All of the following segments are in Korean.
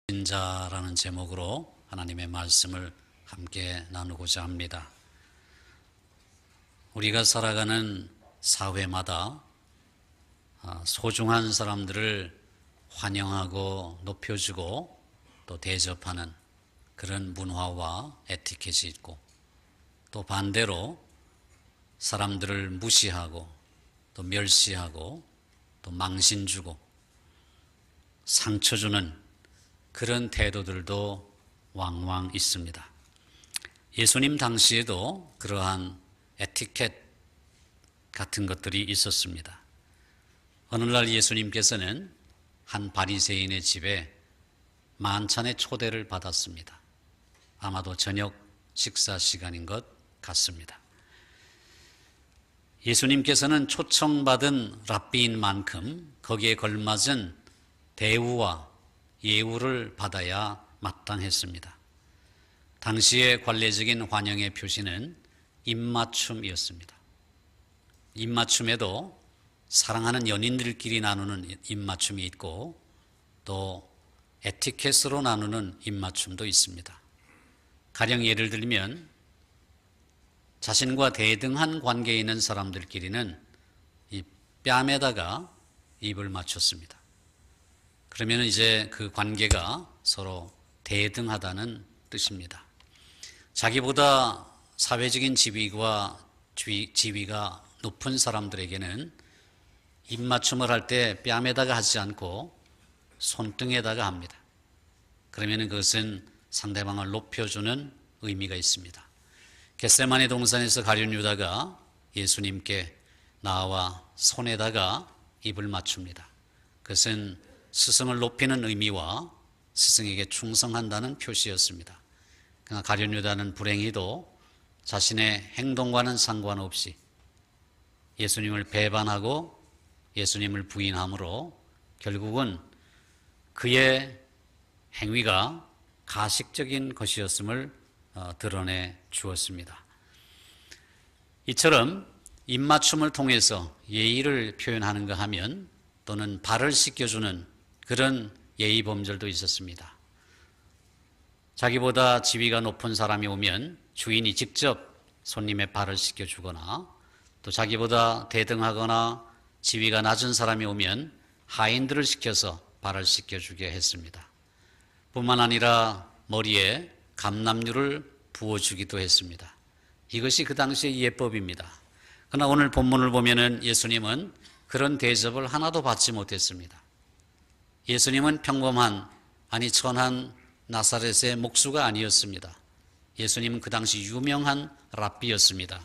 인자라는 제목으로 하나님의 말씀을 함께 나누고자 합니다. 우리가 살아가는 사회마다 소중한 사람들을 환영하고 높여주고 또 대접하는 그런 문화와 에티켓이 있고, 또 반대로 사람들을 무시하고 또 멸시하고 또 망신 주고 상처 주는 그런 태도들도 왕왕 있습니다. 예수님 당시에도 그러한 에티켓 같은 것들이 있었습니다. 어느 날 예수님께서는 한 바리새인의 집에 만찬의 초대를 받았습니다. 아마도 저녁 식사 시간인 것 같습니다. 예수님께서는 초청받은 랍비인 만큼 거기에 걸맞은 대우와 예우를 받아야 마땅했습니다. 당시의 관례적인 환영의 표시는 입맞춤이었습니다. 입맞춤에도 사랑하는 연인들끼리 나누는 입맞춤이 있고, 또 에티켓으로 나누는 입맞춤도 있습니다. 가령 예를 들면 자신과 대등한 관계에 있는 사람들끼리는 이 뺨에다가 입을 맞췄습니다. 그러면 이제 그 관계가 서로 대등하다는 뜻입니다. 자기보다 사회적인 지위가 높은 사람들에게는 입맞춤을 할 때 뺨에다가 하지 않고 손등에다가 합니다. 그러면 그것은 상대방을 높여주는 의미가 있습니다. 겟세마네 동산에서 가룟 유다가 예수님께 나와 손에다가 입을 맞춥니다. 그것은 스승을 높이는 의미와 스승에게 충성한다는 표시였습니다. 그러나 가룟 유다는 불행히도 자신의 행동과는 상관없이 예수님을 배반하고 예수님을 부인함으로 결국은 그의 행위가 가식적인 것이었음을 드러내 주었습니다. 이처럼 입맞춤을 통해서 예의를 표현하는가 하면, 또는 발을 씻겨주는 그런 예의 범절도 있었습니다. 자기보다 지위가 높은 사람이 오면 주인이 직접 손님의 발을 씻겨주거나, 또 자기보다 대등하거나 지위가 낮은 사람이 오면 하인들을 시켜서 발을 씻겨주게 했습니다. 뿐만 아니라 머리에 감람유를 부어주기도 했습니다. 이것이 그 당시의 예법입니다. 그러나 오늘 본문을 보면은 예수님은 그런 대접을 하나도 받지 못했습니다. 예수님은 평범한, 천한 나사렛의 목수가 아니었습니다. 예수님은 그 당시 유명한 랍비였습니다.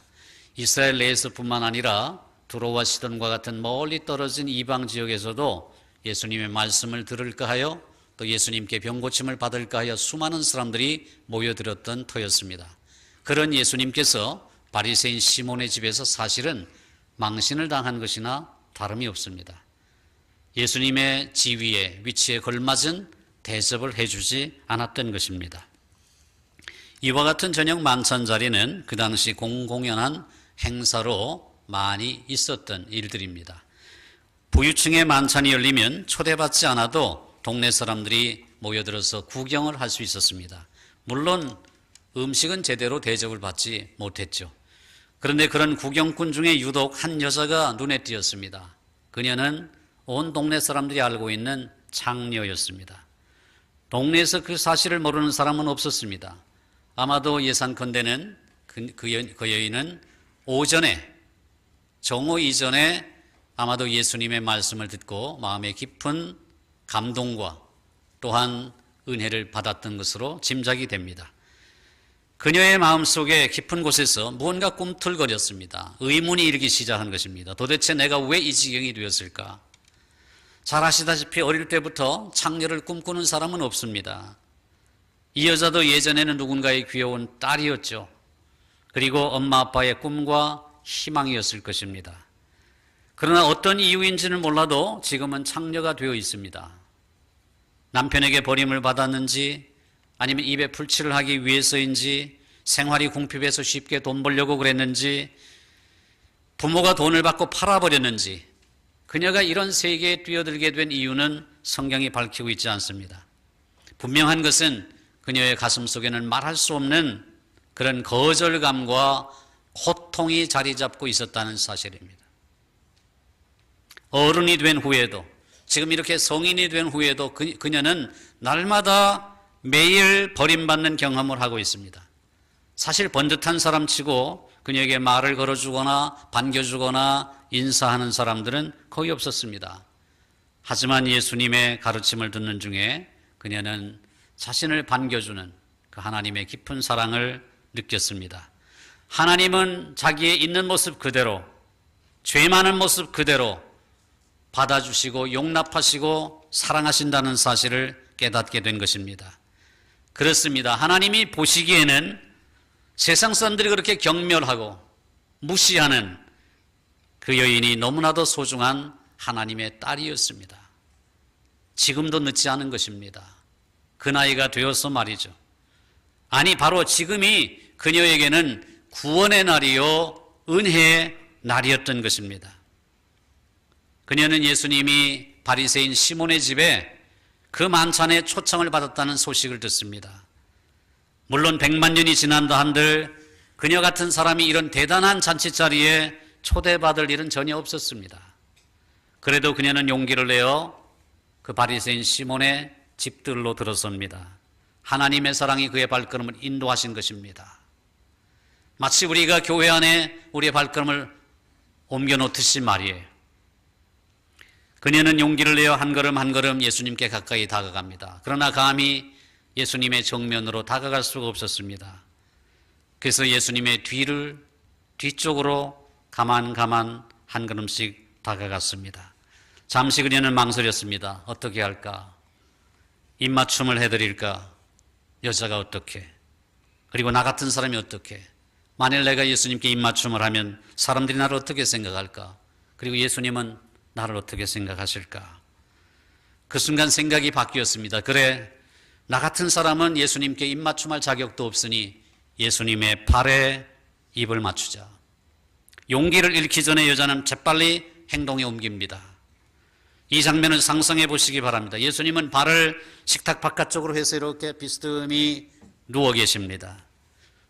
이스라엘 내에서뿐만 아니라 두로와 시돈과 같은 멀리 떨어진 이방 지역에서도 예수님의 말씀을 들을까 하여, 또 예수님께 병고침을 받을까 하여 수많은 사람들이 모여들었던 터였습니다. 그런 예수님께서 바리새인 시몬의 집에서 사실은 망신을 당한 것이나 다름이 없습니다. 예수님의 지위에, 위치에 걸맞은 대접을 해주지 않았던 것입니다. 이와 같은 저녁 만찬 자리는 그 당시 공공연한 행사로 많이 있었던 일들입니다. 부유층의 만찬이 열리면 초대받지 않아도 동네 사람들이 모여들어서 구경을 할 수 있었습니다. 물론 음식은 제대로 대접을 받지 못했죠. 그런데 그런 구경꾼 중에 유독 한 여자가 눈에 띄었습니다. 그녀는 온 동네 사람들이 알고 있는 창녀였습니다. 동네에서 그 사실을 모르는 사람은 없었습니다. 아마도 예상컨대는 그 여인은 정오 이전에 아마도 예수님의 말씀을 듣고 마음에 깊은 감동과 또한 은혜를 받았던 것으로 짐작이 됩니다. 그녀의 마음속에 깊은 곳에서 무언가 꿈틀거렸습니다. 의문이 일기 시작한 것입니다. 도대체 내가 왜 이 지경이 되었을까? 잘 아시다시피 어릴 때부터 창녀를 꿈꾸는 사람은 없습니다. 이 여자도 예전에는 누군가의 귀여운 딸이었죠. 그리고 엄마 아빠의 꿈과 희망이었을 것입니다. 그러나 어떤 이유인지는 몰라도 지금은 창녀가 되어 있습니다. 남편에게 버림을 받았는지, 아니면 입에 풀칠을 하기 위해서인지, 생활이 궁핍해서 쉽게 돈 벌려고 그랬는지, 부모가 돈을 받고 팔아버렸는지, 그녀가 이런 세계에 뛰어들게 된 이유는 성경이 밝히고 있지 않습니다. 분명한 것은 그녀의 가슴 속에는 말할 수 없는 그런 거절감과 고통이 자리 잡고 있었다는 사실입니다. 어른이 된 후에도, 지금 이렇게 성인이 된 후에도 그녀는 날마다 매일 버림받는 경험을 하고 있습니다. 사실 번듯한 사람치고 그녀에게 말을 걸어주거나 반겨주거나 인사하는 사람들은 거의 없었습니다. 하지만 예수님의 가르침을 듣는 중에 그녀는 자신을 반겨주는 그 하나님의 깊은 사랑을 느꼈습니다. 하나님은 자기의 있는 모습 그대로, 죄 많은 모습 그대로 받아주시고 용납하시고 사랑하신다는 사실을 깨닫게 된 것입니다. 그렇습니다. 하나님이 보시기에는 세상 사람들이 그렇게 경멸하고 무시하는 그 여인이 너무나도 소중한 하나님의 딸이었습니다. 지금도 늦지 않은 것입니다. 그 나이가 되어서 말이죠. 아니, 바로 지금이 그녀에게는 구원의 날이요 은혜의 날이었던 것입니다. 그녀는 예수님이 바리새인 시몬의 집에 그 만찬에 초청을 받았다는 소식을 듣습니다. 물론 100만 년이 지난다 한들 그녀 같은 사람이 이런 대단한 잔치자리에 초대받을 일은 전혀 없었습니다. 그래도 그녀는 용기를 내어 그 바리새인 시몬의 집들로 들어섭니다. 하나님의 사랑이 그의 발걸음을 인도하신 것입니다. 마치 우리가 교회 안에 우리의 발걸음을 옮겨놓듯이 말이에요. 그녀는 용기를 내어 한 걸음 한 걸음 예수님께 가까이 다가갑니다. 그러나 감히 예수님의 정면으로 다가갈 수가 없었습니다. 그래서 예수님의 뒤쪽으로 가만 한 걸음씩 다가갔습니다. 잠시 그녀는 망설였습니다. 어떻게 할까? 입맞춤을 해드릴까? 여자가 어떻게? 그리고 나 같은 사람이 어떻게? 만일 내가 예수님께 입맞춤을 하면 사람들이 나를 어떻게 생각할까? 그리고 예수님은 나를 어떻게 생각하실까? 그 순간 생각이 바뀌었습니다. 그래, 나 같은 사람은 예수님께 입맞춤할 자격도 없으니 예수님의 발에 입을 맞추자. 용기를 잃기 전에 여자는 재빨리 행동에 옮깁니다. 이 장면을 상상해 보시기 바랍니다. 예수님은 발을 식탁 바깥쪽으로 해서 이렇게 비스듬히 누워 계십니다.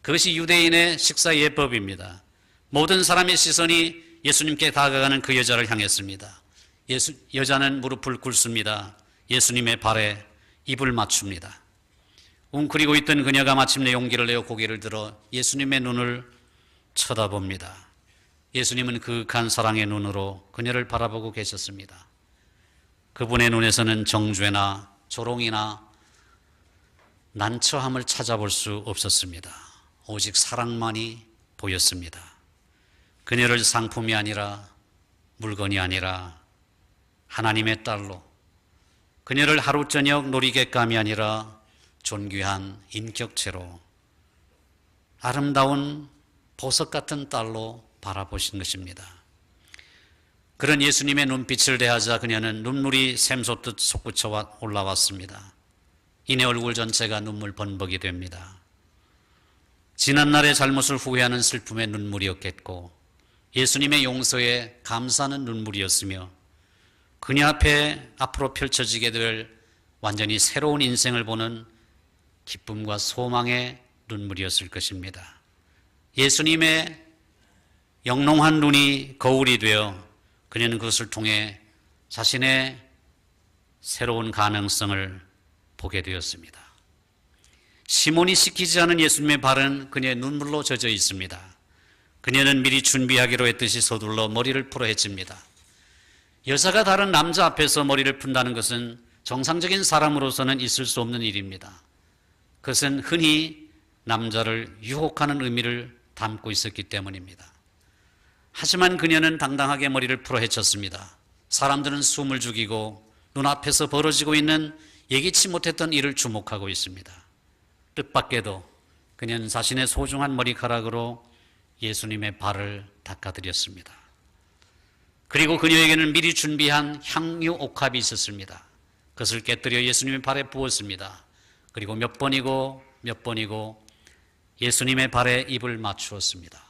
그것이 유대인의 식사 예법입니다. 모든 사람의 시선이 예수님께 다가가는 그 여자를 향했습니다. 여자는 무릎을 꿇습니다. 예수님의 발에 입을 맞춥니다. 웅크리고 있던 그녀가 마침내 용기를 내어 고개를 들어 예수님의 눈을 쳐다봅니다. 예수님은 그윽한 사랑의 눈으로 그녀를 바라보고 계셨습니다. 그분의 눈에서는 정죄나 조롱이나 난처함을 찾아볼 수 없었습니다. 오직 사랑만이 보였습니다. 그녀를 상품이 아니라 물건이 아니라 하나님의 딸로, 그녀를 하루 저녁 놀이객감이 아니라 존귀한 인격체로, 아름다운 보석 같은 딸로 바라보신 것입니다. 그런 예수님의 눈빛을 대하자 그녀는 눈물이 샘솟듯 솟구쳐 올라왔습니다. 이내 얼굴 전체가 눈물 번벅이 됩니다. 지난날의 잘못을 후회하는 슬픔의 눈물이었겠고 예수님의 용서에 감사하는 눈물이었으며 그녀 앞에 앞으로 펼쳐지게 될 완전히 새로운 인생을 보는 기쁨과 소망의 눈물이었을 것입니다. 예수님의 영롱한 눈이 거울이 되어 그녀는 그것을 통해 자신의 새로운 가능성을 보게 되었습니다. 시몬이 씻기지 않은 예수님의 발은 그녀의 눈물로 젖어 있습니다. 그녀는 미리 준비하기로 했듯이 서둘러 머리를 풀어 헤칩니다. 여자가 다른 남자 앞에서 머리를 푼다는 것은 정상적인 사람으로서는 있을 수 없는 일입니다. 그것은 흔히 남자를 유혹하는 의미를 담고 있었기 때문입니다. 하지만 그녀는 당당하게 머리를 풀어 헤쳤습니다. 사람들은 숨을 죽이고 눈앞에서 벌어지고 있는 예기치 못했던 일을 주목하고 있습니다. 뜻밖에도 그녀는 자신의 소중한 머리카락으로 예수님의 발을 닦아드렸습니다. 그리고 그녀에게는 미리 준비한 향유 옥합이 있었습니다. 그것을 깨뜨려 예수님의 발에 부었습니다. 그리고 몇 번이고 예수님의 발에 입을 맞추었습니다.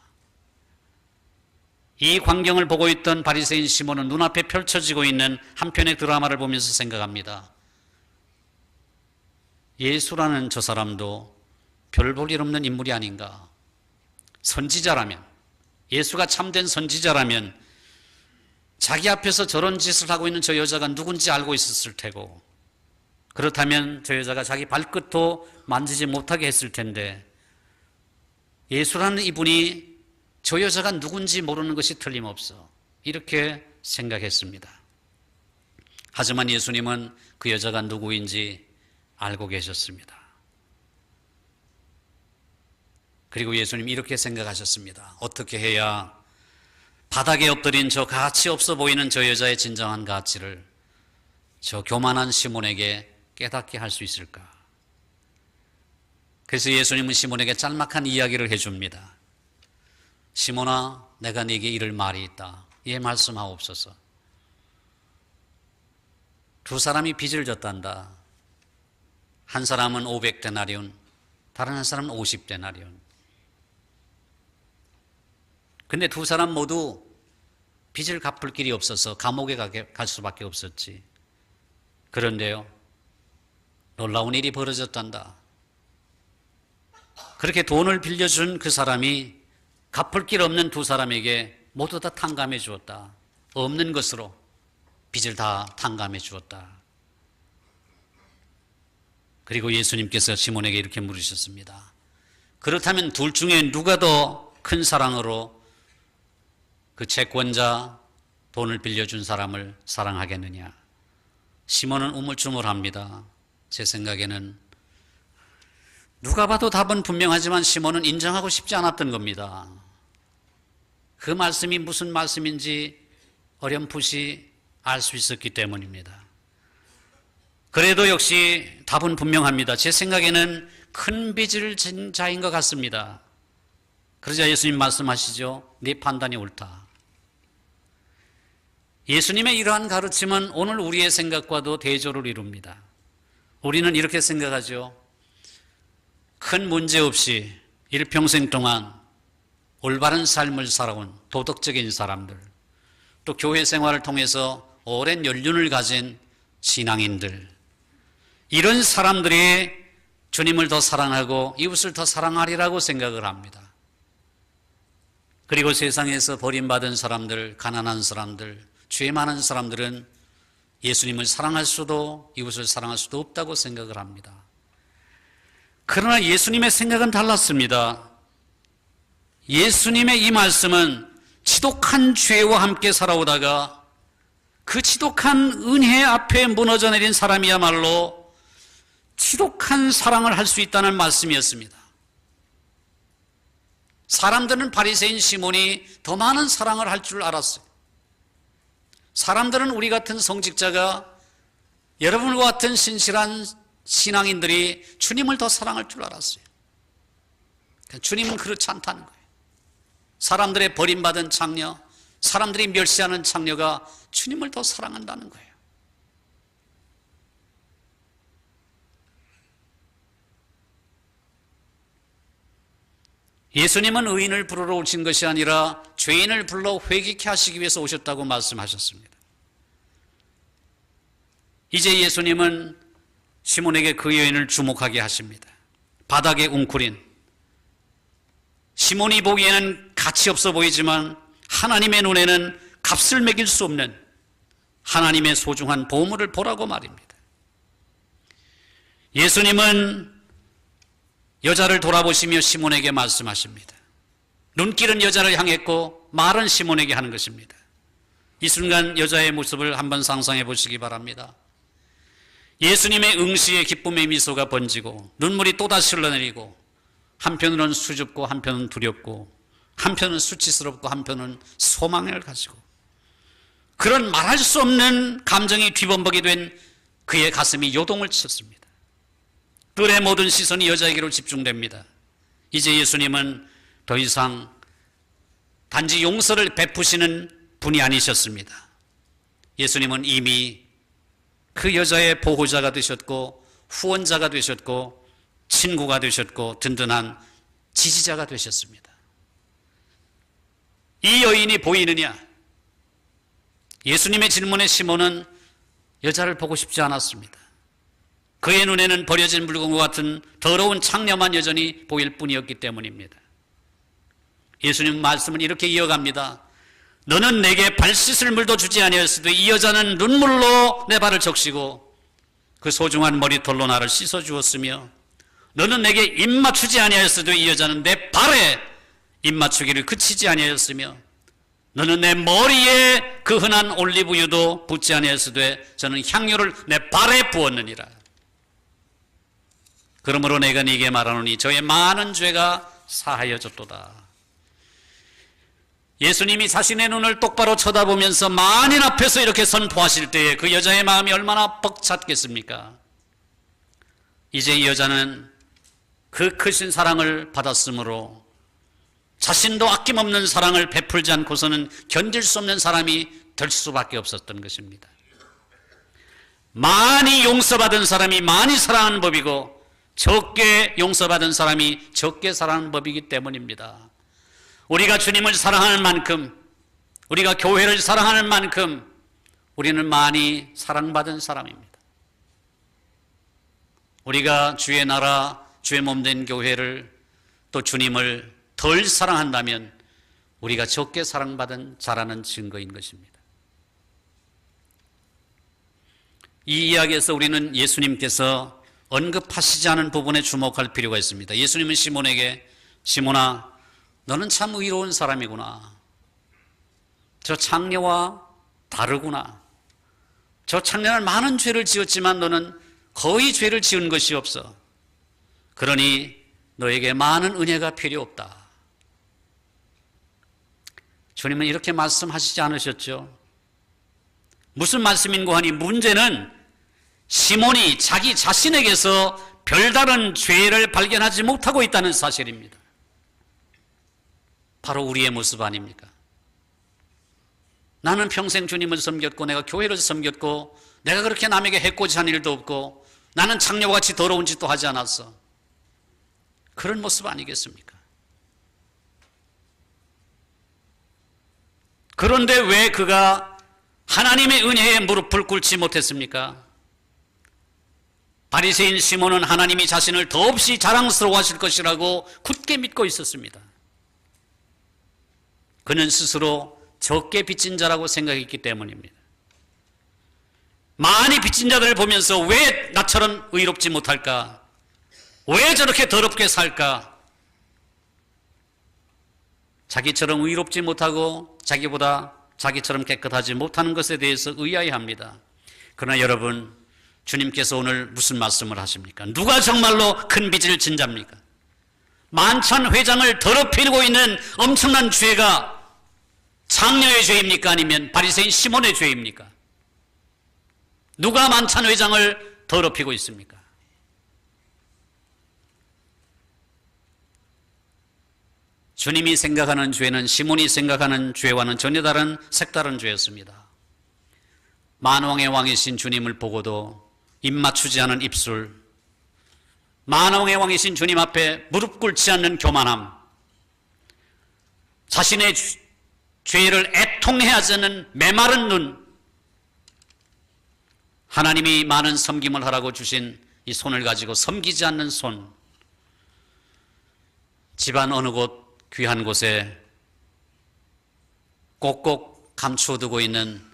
이 광경을 보고 있던 바리새인 시몬은 눈앞에 펼쳐지고 있는 한 편의 드라마를 보면서 생각합니다. 예수라는 저 사람도 별 볼 일 없는 인물이 아닌가. 선지자라면, 예수가 참된 선지자라면 자기 앞에서 저런 짓을 하고 있는 저 여자가 누군지 알고 있었을 테고, 그렇다면 저 여자가 자기 발끝도 만지지 못하게 했을 텐데, 예수라는 이분이 저 여자가 누군지 모르는 것이 틀림없어. 이렇게 생각했습니다. 하지만 예수님은 그 여자가 누구인지 알고 계셨습니다. 그리고 예수님 이렇게 생각하셨습니다. 어떻게 해야 바닥에 엎드린 저 가치 없어 보이는 저 여자의 진정한 가치를 저 교만한 시몬에게 깨닫게 할 수 있을까? 그래서 예수님은 시몬에게 짤막한 이야기를 해줍니다. 시몬아, 내가 네게 이를 말이 있다. 예, 말씀하옵소서. 두 사람이 빚을 졌단다. 한 사람은 500데나리온, 다른 한 사람은 50데나리온. 근데 두 사람 모두 빚을 갚을 길이 없어서 감옥에 갈 수밖에 없었지. 그런데요, 놀라운 일이 벌어졌단다. 그렇게 돈을 빌려준 그 사람이 갚을 길 없는 두 사람에게 모두 다 탕감해 주었다. 없는 것으로 빚을 다 탕감해 주었다. 그리고 예수님께서 시몬에게 이렇게 물으셨습니다. 그렇다면 둘 중에 누가 더 큰 사랑으로 그 채권자, 돈을 빌려준 사람을 사랑하겠느냐? 시몬은 우물쭈물합니다. 제 생각에는 누가 봐도 답은 분명하지만 시몬은 인정하고 싶지 않았던 겁니다. 그 말씀이 무슨 말씀인지 어렴풋이 알 수 있었기 때문입니다. 그래도 역시 답은 분명합니다. 제 생각에는 큰 빚을 진 자인 것 같습니다. 그러자 예수님 말씀하시죠. 네 판단이 옳다. 예수님의 이러한 가르침은 오늘 우리의 생각과도 대조를 이룹니다. 우리는 이렇게 생각하죠. 큰 문제 없이 일평생 동안 올바른 삶을 살아온 도덕적인 사람들, 또 교회 생활을 통해서 오랜 연륜을 가진 신앙인들, 이런 사람들이 주님을 더 사랑하고 이웃을 더 사랑하리라고 생각을 합니다. 그리고 세상에서 버림받은 사람들, 가난한 사람들, 죄 많은 사람들은 예수님을 사랑할 수도 이웃을 사랑할 수도 없다고 생각을 합니다. 그러나 예수님의 생각은 달랐습니다. 예수님의 이 말씀은 지독한 죄와 함께 살아오다가 그 지독한 은혜 앞에 무너져 내린 사람이야말로 지독한 사랑을 할 수 있다는 말씀이었습니다. 사람들은 바리새인 시몬이 더 많은 사랑을 할 줄 알았어요. 사람들은 우리 같은 성직자가, 여러분과 같은 신실한 신앙인들이 주님을 더 사랑할 줄 알았어요. 주님은 그렇지 않다는 거예요. 사람들의 버림받은 창녀, 사람들이 멸시하는 창녀가 주님을 더 사랑한다는 거예요. 예수님은 의인을 부르러 오신 것이 아니라 죄인을 불러 회개케 하시기 위해서 오셨다고 말씀하셨습니다. 이제 예수님은 시몬에게 그 여인을 주목하게 하십니다. 바닥에 웅크린, 시몬이 보기에는 가치 없어 보이지만 하나님의 눈에는 값을 매길 수 없는 하나님의 소중한 보물을 보라고 말입니다. 예수님은 여자를 돌아보시며 시몬에게 말씀하십니다. 눈길은 여자를 향했고 말은 시몬에게 하는 것입니다. 이 순간 여자의 모습을 한번 상상해 보시기 바랍니다. 예수님의 응시에 기쁨의 미소가 번지고 눈물이 또다시 흘러내리고 한편으로는 수줍고 한편은 두렵고 한편은 수치스럽고 한편은 소망을 가지고 그런 말할 수 없는 감정이 뒤범벅이 된 그의 가슴이 요동을 쳤습니다. 뜰의 모든 시선이 여자에게로 집중됩니다. 이제 예수님은 더 이상 단지 용서를 베푸시는 분이 아니셨습니다. 예수님은 이미 그 여자의 보호자가 되셨고 후원자가 되셨고 친구가 되셨고 든든한 지지자가 되셨습니다. 이 여인이 보이느냐? 예수님의 질문에 시몬은 여자를 보고 싶지 않았습니다. 그의 눈에는 버려진 물건과 같은 더러운 창녀만 여전히 보일 뿐이었기 때문입니다. 예수님 말씀은 이렇게 이어갑니다. 너는 내게 발 씻을 물도 주지 아니하였으되 이 여자는 눈물로 내 발을 적시고 그 소중한 머리털로 나를 씻어 주었으며 너는 내게 입 맞추지 아니하였으되 이 여자는 내 발에 입 맞추기를 그치지 아니하였으며 너는 내 머리에 그 흔한 올리브유도 붓지 아니하였으되 저는 향유를 내 발에 부었느니라. 그러므로 내가 네게 말하노니 저의 많은 죄가 사하여졌도다. 예수님이 자신의 눈을 똑바로 쳐다보면서 만인 앞에서 이렇게 선포하실 때에 그 여자의 마음이 얼마나 벅찼겠습니까? 이제 이 여자는 그 크신 사랑을 받았으므로 자신도 아낌없는 사랑을 베풀지 않고서는 견딜 수 없는 사람이 될 수밖에 없었던 것입니다. 많이 용서받은 사람이 많이 사랑하는 법이고 적게 용서받은 사람이 적게 사랑하는 법이기 때문입니다. 우리가 주님을 사랑하는 만큼, 우리가 교회를 사랑하는 만큼 우리는 많이 사랑받은 사람입니다. 우리가 주의 나라, 주의 몸된 교회를 또 주님을 덜 사랑한다면 우리가 적게 사랑받은 자라는 증거인 것입니다. 이 이야기에서 우리는 예수님께서 언급하시지 않은 부분에 주목할 필요가 있습니다. 예수님은 시몬에게 시몬아 너는 참 의로운 사람이구나. 저 창녀와 다르구나. 저 창녀는 많은 죄를 지었지만 너는 거의 죄를 지은 것이 없어. 그러니 너에게 많은 은혜가 필요 없다. 주님은 이렇게 말씀하시지 않으셨죠? 무슨 말씀인고 하니 문제는 시몬이 자기 자신에게서 별다른 죄를 발견하지 못하고 있다는 사실입니다. 바로 우리의 모습 아닙니까? 나는 평생 주님을 섬겼고 내가 교회를 섬겼고 내가 그렇게 남에게 해코지한 일도 없고 나는 창녀와 같이 더러운 짓도 하지 않았어. 그런 모습 아니겠습니까? 그런데 왜 그가 하나님의 은혜에 무릎을 꿇지 못했습니까? 바리새인 시몬은 하나님이 자신을 더없이 자랑스러워하실 것이라고 굳게 믿고 있었습니다. 그는 스스로 적게 빚진 자라고 생각했기 때문입니다. 많이 빚진 자들을 보면서 왜 나처럼 의롭지 못할까? 왜 저렇게 더럽게 살까? 자기처럼 의롭지 못하고 자기보다 자기처럼 깨끗하지 못하는 것에 대해서 의아해합니다. 그러나 여러분, 주님께서 오늘 무슨 말씀을 하십니까? 누가 정말로 큰 빚을 진 자입니까? 만천 회장을 더럽히고 있는 엄청난 죄가 창녀의 죄입니까? 아니면 바리새인 시몬의 죄입니까? 누가 만천 회장을 더럽히고 있습니까? 주님이 생각하는 죄는 시몬이 생각하는 죄와는 전혀 다른 색다른 죄였습니다. 만왕의 왕이신 주님을 보고도 입 맞추지 않은 입술, 만왕의 왕이신 주님 앞에 무릎 꿇지 않는 교만함, 자신의 죄를 애통해하지 않는 메마른 눈, 하나님이 많은 섬김을 하라고 주신 이 손을 가지고 섬기지 않는 손, 집안 어느 곳 귀한 곳에 꼭꼭 감추어두고 있는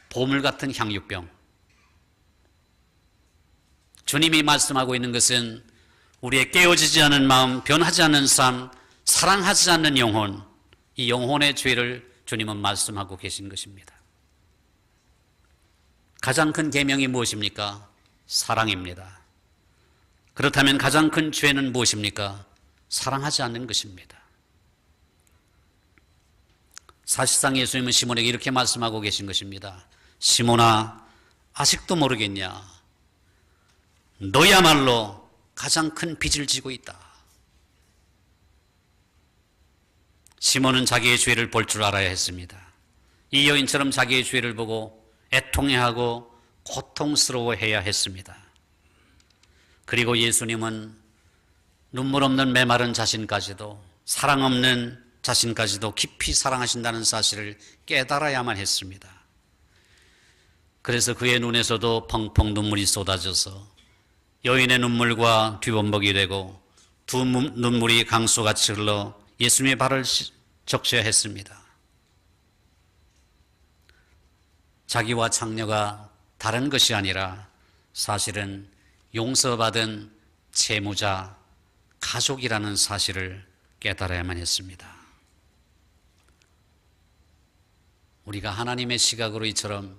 보물 같은 향유병. 주님이 말씀하고 있는 것은 우리의 깨어지지 않은 마음, 변하지 않는 삶, 사랑하지 않는 영혼, 이 영혼의 죄를 주님은 말씀하고 계신 것입니다. 가장 큰 계명이 무엇입니까? 사랑입니다. 그렇다면 가장 큰 죄는 무엇입니까? 사랑하지 않는 것입니다. 사실상 예수님은 시몬에게 이렇게 말씀하고 계신 것입니다. 시몬아, 아직도 모르겠냐? 너야말로 가장 큰 빚을 지고 있다. 시몬은 자기의 죄를 볼 줄 알아야 했습니다. 이 여인처럼 자기의 죄를 보고 애통해하고 고통스러워해야 했습니다. 그리고 예수님은 눈물 없는 메마른 자신까지도, 사랑 없는 자신까지도 깊이 사랑하신다는 사실을 깨달아야만 했습니다. 그래서 그의 눈에서도 펑펑 눈물이 쏟아져서 여인의 눈물과 뒤범벅이 되고 두 눈물이 강수같이 흘러 예수님의 발을 적셔야 했습니다. 자기와 장녀가 다른 것이 아니라 사실은 용서받은 채무자, 가족이라는 사실을 깨달아야만 했습니다. 우리가 하나님의 시각으로 이처럼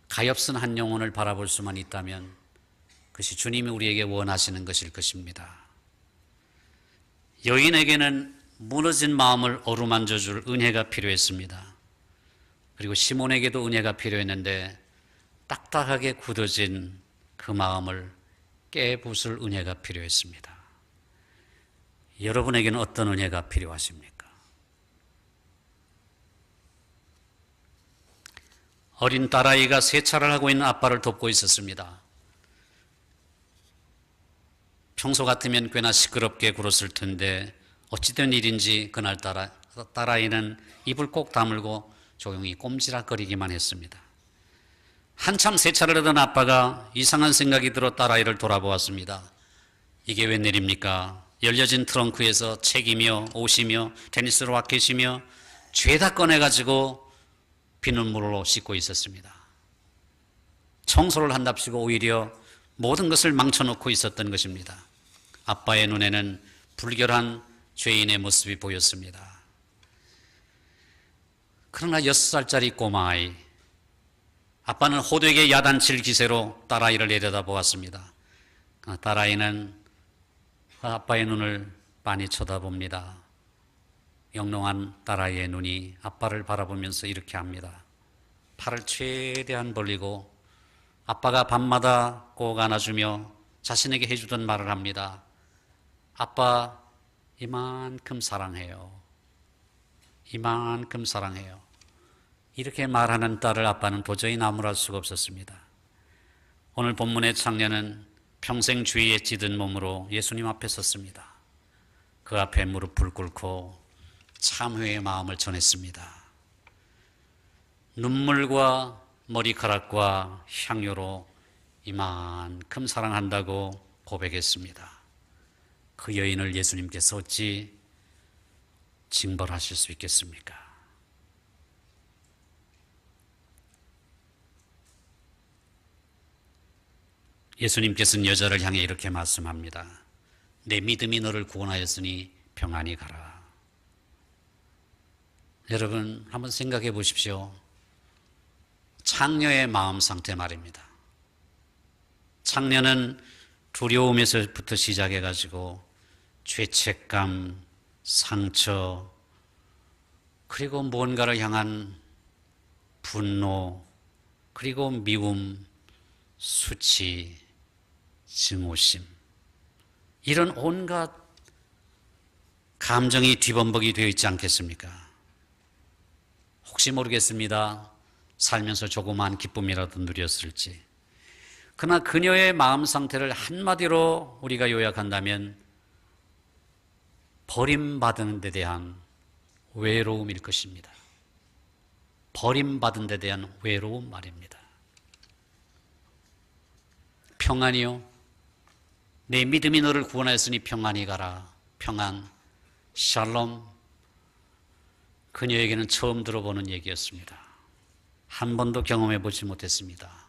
가엾은 한 영혼을 바라볼 수만 있다면 그것이 주님이 우리에게 원하시는 것일 것입니다. 여인에게는 무너진 마음을 어루만져 줄 은혜가 필요했습니다. 그리고 시몬에게도 은혜가 필요했는데 딱딱하게 굳어진 그 마음을 깨부술 은혜가 필요했습니다. 여러분에게는 어떤 은혜가 필요하십니까? 어린 딸아이가 세차를 하고 있는 아빠를 돕고 있었습니다. 평소 같으면 꽤나 시끄럽게 굴었을 텐데 어찌된 일인지 그날따라 딸아이는 입을 꼭 다물고 조용히 꼼지락거리기만 했습니다. 한참 세차를 하던 아빠가 이상한 생각이 들어 딸아이를 돌아보았습니다. 이게 웬일입니까? 열려진 트렁크에서 책이며 옷이며 테니스 라켓이며 죄다 꺼내가지고 비눗물로 씻고 있었습니다. 청소를 한답시고 오히려 모든 것을 망쳐놓고 있었던 것입니다. 아빠의 눈에는 불결한 죄인의 모습이 보였습니다. 그러나 6살짜리 꼬마아이, 아빠는 호되게 야단칠 기세로 딸아이를 내려다보았습니다. 딸아이는 아빠의 눈을 빤히 쳐다봅니다. 영롱한 딸아이의 눈이 아빠를 바라보면서 이렇게 합니다. 팔을 최대한 벌리고 아빠가 밤마다 꼭 안아주며 자신에게 해주던 말을 합니다. 아빠 이만큼 사랑해요. 이만큼 사랑해요. 이렇게 말하는 딸을 아빠는 도저히 나무랄 수가 없었습니다. 오늘 본문의 장녀는 평생 주위에 찌든 몸으로 예수님 앞에 섰습니다. 그 앞에 무릎을 꿇고 참회의 마음을 전했습니다. 눈물과 머리카락과 향유로 이만큼 사랑한다고 고백했습니다. 그 여인을 예수님께서 어찌 징벌하실 수 있겠습니까? 예수님께서는 여자를 향해 이렇게 말씀합니다. 내 믿음이 너를 구원하였으니 평안히 가라. 여러분 한번 생각해 보십시오. 창녀의 마음 상태 말입니다. 창녀는 두려움에서부터 시작해가지고 죄책감, 상처, 그리고 무언가를 향한 분노, 그리고 미움, 수치, 증오심, 이런 온갖 감정이 뒤범벅이 되어 있지 않겠습니까? 혹시 모르겠습니다. 살면서 조그마한 기쁨이라도 누렸을지. 그러나 그녀의 마음 상태를 한마디로 우리가 요약한다면 버림받은 데 대한 외로움일 것입니다. 버림받은 데 대한 외로움 말입니다. 평안이요. 내 믿음이 너를 구원하였으니 평안히 가라. 평안, 샬롬. 그녀에게는 처음 들어보는 얘기였습니다. 한 번도 경험해 보지 못했습니다.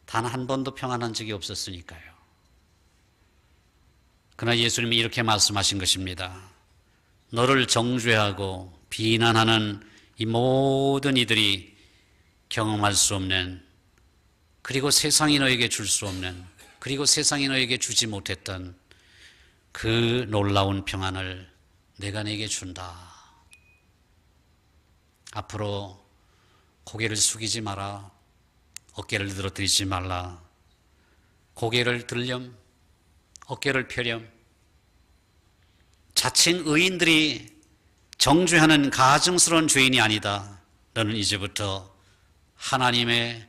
단 한 번도 평안한 적이 없었으니까요. 그러나 예수님이 이렇게 말씀하신 것입니다. 너를 정죄하고 비난하는 이 모든 이들이 경험할 수 없는, 그리고 세상이 너에게 줄 수 없는, 그리고 세상이 너에게 주지 못했던 그 놀라운 평안을 내가 내게 준다. 앞으로 고개를 숙이지 마라. 어깨를 늘어뜨리지 말라. 고개를 들렴, 어깨를 펴렴. 자칭 의인들이 정죄하는 가증스러운 죄인이 아니다. 너는 이제부터 하나님의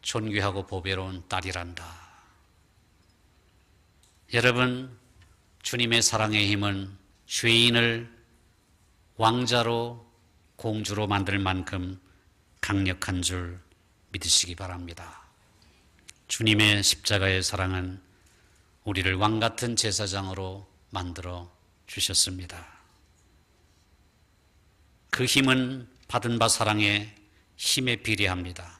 존귀하고 보배로운 딸이란다. 여러분, 주님의 사랑의 힘은 죄인을 왕자로, 공주로 만들 만큼 강력한 줄 믿으시기 바랍니다. 주님의 십자가의 사랑은 우리를 왕같은 제사장으로 만들어 주셨습니다. 그 힘은 받은 바 사랑의 힘에 비례합니다.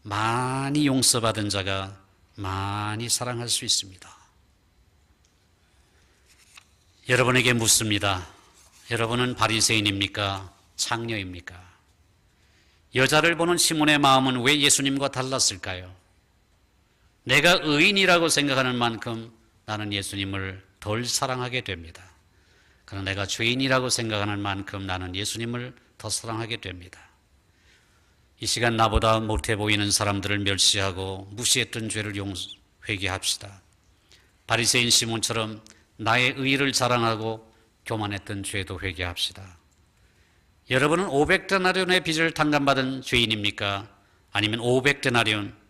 많이 용서받은 자가 많이 사랑할 수 있습니다. 여러분에게 묻습니다. 여러분은 바리새인입니까? 창녀입니까? 여자를 보는 시몬의 마음은 왜 예수님과 달랐을까요? 내가 의인이라고 생각하는 만큼 나는 예수님을 덜 사랑하게 됩니다. 그러나 내가 죄인이라고 생각하는 만큼 나는 예수님을 더 사랑하게 됩니다. 이 시간 나보다 못해 보이는 사람들을 멸시하고 무시했던 죄를 회개합시다. 바리새인 시몬처럼 나의 의의를 자랑하고 교만했던 죄도 회개합시다. 여러분은 500데나리온의 빚을 탕감받은 죄인입니까? 아니면 500데나리온,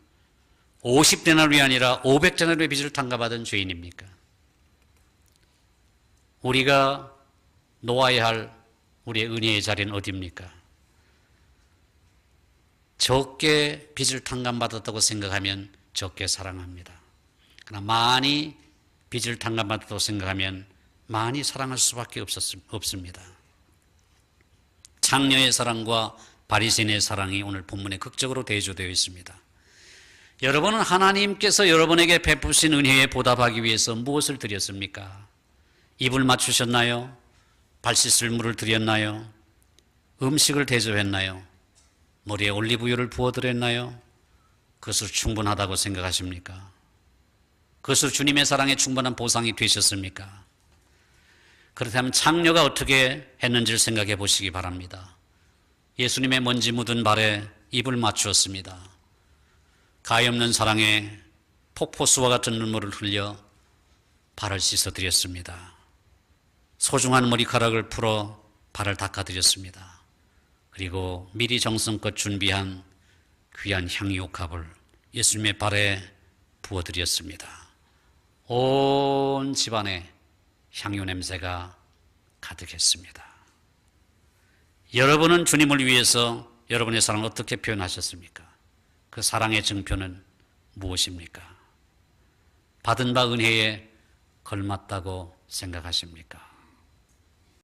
50데나리온이 아니라 500데나리온의 빚을 탕감받은 죄인입니까? 우리가 놓아야 할 우리의 은혜의 자리는 어디입니까? 적게 빚을 탕감받았다고 생각하면 적게 사랑합니다. 그러나 많이 빚을 탕감받았다고 생각하면 많이 사랑할 수밖에 없습니다. 창녀의 사랑과 바리새인의 사랑이 오늘 본문에 극적으로 대조되어 있습니다. 여러분은 하나님께서 여러분에게 베푸신 은혜에 보답하기 위해서 무엇을 드렸습니까? 입을 맞추셨나요? 발 씻을 물을 드렸나요? 음식을 대접했나요? 머리에 올리브유를 부어드렸나요? 그것으로 충분하다고 생각하십니까? 그것으로 주님의 사랑에 충분한 보상이 되셨습니까? 그렇다면 창녀가 어떻게 했는지를 생각해 보시기 바랍니다. 예수님의 먼지 묻은 발에 입을 맞추었습니다. 가엾는 사랑에 폭포수와 같은 눈물을 흘려 발을 씻어드렸습니다. 소중한 머리카락을 풀어 발을 닦아드렸습니다. 그리고 미리 정성껏 준비한 귀한 향유옥합을 예수님의 발에 부어드렸습니다. 온 집안에 향유 냄새가 가득했습니다. 여러분은 주님을 위해서 여러분의 사랑을 어떻게 표현하셨습니까? 그 사랑의 증표는 무엇입니까? 받은 바 은혜에 걸맞다고 생각하십니까?